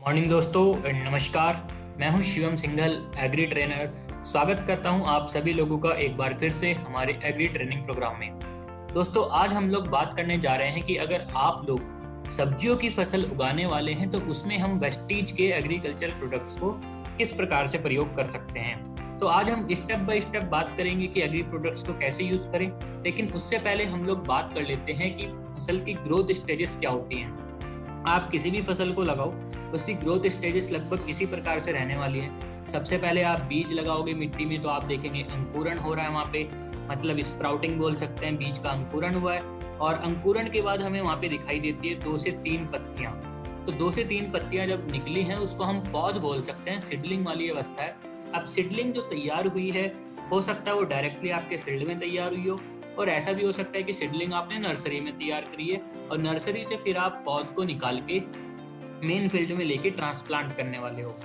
Morning दोस्तों नमस्कार। मैं हूं शिवम सिंघल, एग्री ट्रेनर। स्वागत करता हूं आप सभी लोगों का एक बार फिर से हमारे एग्री ट्रेनिंग प्रोग्राम में। दोस्तों आज हम लोग बात करने जा रहे हैं कि अगर आप लोग सब्जियों की फसल उगाने वाले हैं तो उसमें हम वेस्टीज के एग्रीकल्चर प्रोडक्ट्स को किस प्रकार से प्रयोग कर सकते हैं। तो आज हम स्टेप बाय स्टेप बात करेंगे कि एग्री प्रोडक्ट्स को कैसे यूज करें, लेकिन उससे पहले हम लोग बात कर लेते हैं कि फसल की ग्रोथ स्टेजेस क्या होती हैं। आप किसी भी फसल को लगाओ, उसकी ग्रोथ स्टेजेस लगभग इसी प्रकार से रहने वाली है। सबसे पहले आप बीज लगाओगे मिट्टी में तो आप देखेंगे अंकुरण हो रहा है वहाँ पे, मतलब स्प्राउटिंग बोल सकते हैं, बीज का अंकुरण हुआ है। और अंकुरण के बाद हमें वहाँ पे दिखाई देती है 2 से 3 पत्तियां। तो 2 से 3 पत्तियां जब निकली हैं उसको हम पौध बोल सकते हैं, सीडलिंग वाली अवस्था है। अब सीडलिंग जो तैयार हुई है, हो सकता है वो डायरेक्टली आपके फील्ड में तैयार हुई हो, और ऐसा भी हो सकता है कि सीडलिंग आपने नर्सरी में तैयार करी है और नर्सरी से फिर आप पौध को निकाल के मेन फील्ड में लेके ट्रांसप्लांट करने वाले हो।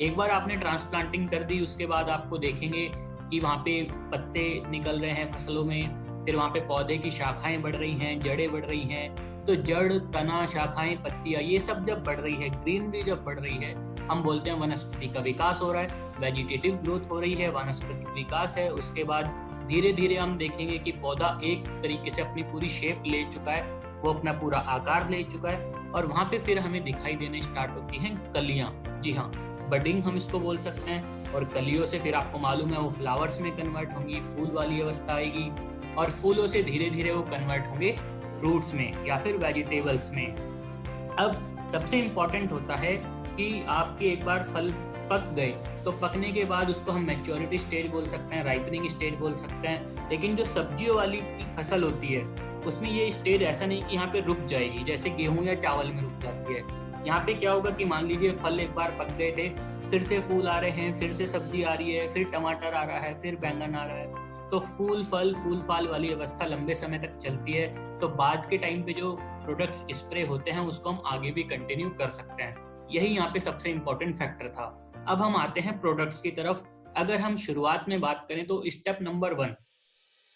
एक बार आपने ट्रांसप्लांटिंग कर दी, उसके बाद आपको देखेंगे कि वहाँ पे पत्ते निकल रहे हैं फसलों में, फिर वहाँ पे पौधे की शाखाएं बढ़ रही हैं, जड़ें बढ़ रही हैं। तो जड़, तना, शाखाएं, पत्तियां ये सब जब बढ़ रही है, ग्रीनरी जब बढ़ रही है, हम बोलते हैं वनस्पति का विकास हो रहा है, वेजिटेटिव ग्रोथ हो रही है, वानस्पतिक विकास है। उसके बाद धीरे धीरे हम देखेंगे कि पौधा एक तरीके से अपनी पूरी शेप ले चुका है, वो अपना पूरा आकार ले चुका है, और वहां पे फिर हमें दिखाई देने स्टार्ट होती हैं कलियां। जी हाँ, बडिंग हम इसको बोल सकते हैं। और कलियों से फिर आपको मालूम है वो फ्लावर्स में कन्वर्ट होंगी, फूल वाली अवस्था आएगी, और फूलों से धीरे धीरे वो कन्वर्ट होंगे फ्रूट्स में या फिर वेजिटेबल्स में। अब सबसे इम्पोर्टेंट होता है कि आपके एक बार फल पक गए तो पकने के बाद उसको हम मैच्योरिटी स्टेज बोल सकते हैं, राइपनिंग स्टेज बोल सकते हैं। लेकिन जो सब्जियों वाली की फसल होती है उसमें ये स्टेज ऐसा नहीं कि यहाँ पे रुक जाएगी, जैसे गेहूं या चावल में रुक जाती है। यहाँ पे क्या होगा कि मान लीजिए फल एक बार पक गए थे, फिर से फूल आ रहे हैं, फिर से सब्जी आ रही है, फिर टमाटर आ रहा है, फिर बैंगन आ रहा है, तो फूल फाल वाली अवस्था लंबे समय तक चलती है। तो बाद के टाइम पे जो प्रोडक्ट्स स्प्रे होते हैं उसको हम आगे भी कंटिन्यू कर सकते हैं। यही यहाँ पे सबसे इम्पोर्टेंट फैक्टर था। अब हम आते हैं प्रोडक्ट्स की तरफ। अगर हम शुरुआत में बात करें तो step number 1,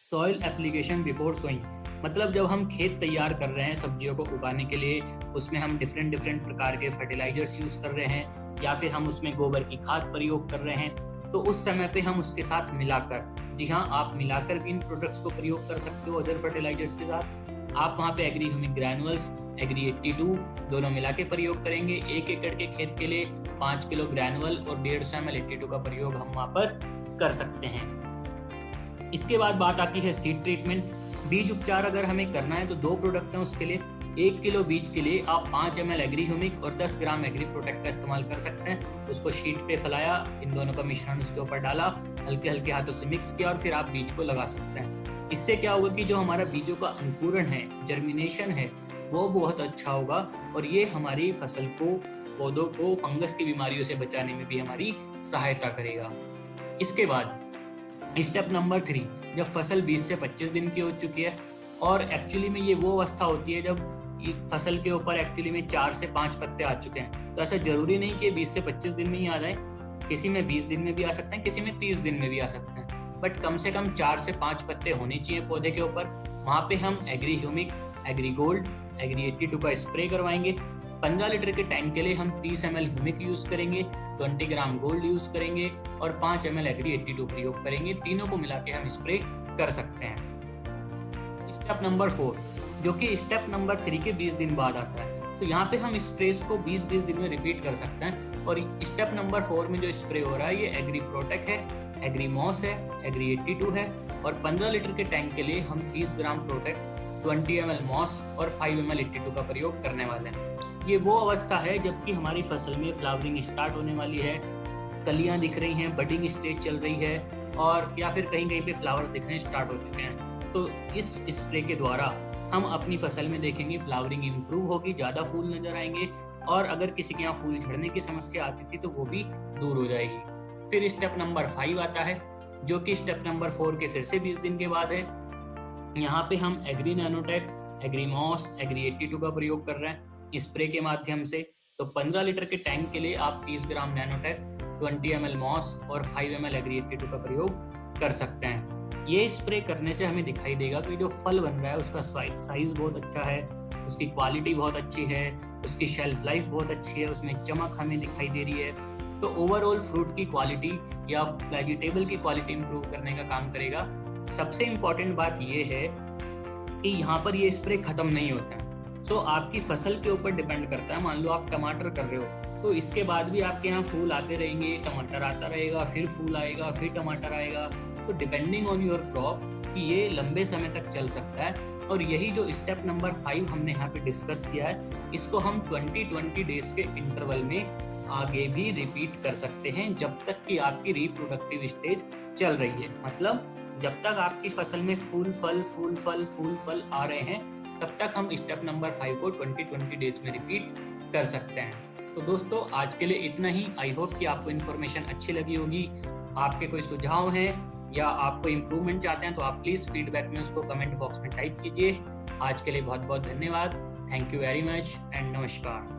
soil application before sowing. मतलब जब हम खेत तैयार कर रहे हैं सब्जियों को उगाने के लिए, उसमें हम डिफरेंट प्रकार के फर्टिलाइजर्स यूज कर रहे हैं या फिर हम उसमें गोबर की खाद प्रयोग कर रहे हैं, तो उस समय पे हम उसके साथ मिलाकर, जी हाँ, आप मिलाकर भी इन प्रोडक्ट्स को प्रयोग कर सकते हो अदर फर्टिलाइजर्स के साथ। आप वहाँ पे एग्री ह्यूमिक ग्रैनुअल्स, एग्री 82 दोनों मिला के प्रयोग करेंगे। 1 एकड़ के खेत के लिए 5 किलो ग्रैनुअल और 150 ml 82 का प्रयोग हम वहाँ पर कर सकते हैं। इसके बाद बात आती है सीड ट्रीटमेंट। बीज उपचार अगर हमें करना है तो 2 प्रोडक्ट हैं उसके लिए। 1 किलो बीज के लिए आप 5 ml एग्री ह्यूमिक और 10 ग्राम एग्री प्रोटेक्ट का इस्तेमाल कर सकते हैं। उसको शीट पे फैलाया, इन दोनों का मिश्रण उसके ऊपर डाला, हल्के हाथों से मिक्स किया और फिर आप बीज को लगा सकते हैं। इससे क्या होगा कि जो हमारा बीजों का अंकुरण है, जर्मिनेशन है, वो बहुत अच्छा होगा और ये हमारी फसल को, पौधों को फंगस की बीमारियों से बचाने में भी हमारी सहायता करेगा। इसके बाद स्टेप नंबर 3, जब फसल 20 से 25 दिन की हो चुकी है, और एक्चुअली में ये वो अवस्था होती है जब फसल के ऊपर एक्चुअली में 4 से 5 पत्ते आ चुके हैं। तो ऐसा जरूरी नहीं कि 20 से 25 दिन में ही आ जाए, किसी में 20 दिन में भी आ सकते हैं, किसी में 30 दिन में भी आ सकते हैं, बट कम से कम 4 से 5 पत्ते होने चाहिए पौधे के ऊपर। वहाँ पे हम Agri Humic, Agri Gold, Agri 82 का स्प्रे करवाएंगे। 15 लीटर के टैंक के लिए हम 30 ml ह्यूमिक यूज करेंगे, 20 ग्राम गोल्ड यूज करेंगे और 5 ml एग्री 82 प्रयोग करेंगे। तीनों को मिला के हम स्प्रे कर सकते हैं। स्टेप नंबर 4, जो कि स्टेप नंबर 3 के 20 दिन बाद आता है, तो यहाँ पे हम स्प्रेस को 20-20 दिन में रिपीट कर सकते हैं। और स्टेप नंबर 4 में जो स्प्रे हो रहा है ये एग्री प्रोटेक्ट है, एग्री मॉस है, एग्री 82 है, और 15 लीटर के टैंक के लिए हम 30 ग्राम प्रोटेक्ट, 20 ml मॉस और 5 ml 82 का प्रयोग करने वाले हैं। ये वो अवस्था है जबकि हमारी फसल में फ्लावरिंग स्टार्ट होने वाली है, कलियां दिख रही हैं, बडिंग स्टेज चल रही है, और या फिर कहीं पे फ्लावर्स दिखने स्टार्ट हो चुके हैं। तो इस स्प्रे के द्वारा हम अपनी फसल में देखेंगे फ्लावरिंग इंप्रूव होगी, ज़्यादा फूल नजर आएंगे, और अगर किसी के यहाँ फूल झड़ने की समस्या आती थी तो वो भी दूर हो जाएगी। फिर स्टेप नंबर 5 आता है, जो कि स्टेप नंबर 4 के फिर से 20 दिन के बाद है। यहाँ पे हम Agri Nanotech, Agri Moss, Agri 82 का प्रयोग कर रहे हैं स्प्रे के माध्यम से। तो 15 लीटर के टैंक के लिए आप 30 ग्राम नैनोटेक, 20 ml मॉस और 5 ml एग्री 82 का प्रयोग कर सकते हैं। ये स्प्रे करने से हमें दिखाई देगा कि जो फल बन रहा है उसका साइज बहुत अच्छा है, उसकी क्वालिटी बहुत अच्छी है, उसकी शेल्फ लाइफ बहुत अच्छी है, उसमें चमक हमें दिखाई दे रही है। तो ओवरऑल फ्रूट की क्वालिटी या वेजिटेबल की क्वालिटी इंप्रूव करने का काम करेगा। सबसे इम्पॉर्टेंट बात यह है कि यहाँ पर ये स्प्रे खत्म नहीं होता है। सो आपकी फसल के ऊपर डिपेंड करता है। मान लो आप टमाटर कर रहे हो तो इसके बाद भी आपके यहाँ फूल आते रहेंगे, टमाटर आता रहेगा, फिर फूल आएगा, फिर टमाटर आएगा। तो डिपेंडिंग ऑन योर क्रॉप कि ये लंबे समय तक चल सकता है। और यही जो स्टेप नंबर 5 हमने यहाँ पे डिस्कस किया है, इसको हम 20-20 डेज के इंटरवल में आगे भी रिपीट कर सकते हैं जब तक कि आपकी रिप्रोडक्टिव स्टेज चल रही है। मतलब जब तक आपकी फसल में फूल फल आ रहे हैं तब तक हम स्टेप नंबर 5 को 20-20 डेज में रिपीट कर सकते हैं। तो दोस्तों आज के लिए इतना ही। आई होप कि आपको इन्फॉर्मेशन अच्छी लगी होगी। आपके कोई सुझाव हैं या आप कोई इम्प्रूवमेंट चाहते हैं तो आप प्लीज़ फीडबैक में उसको कमेंट बॉक्स में टाइप कीजिए। आज के लिए बहुत बहुत धन्यवाद। Thank you very much and नमस्कार।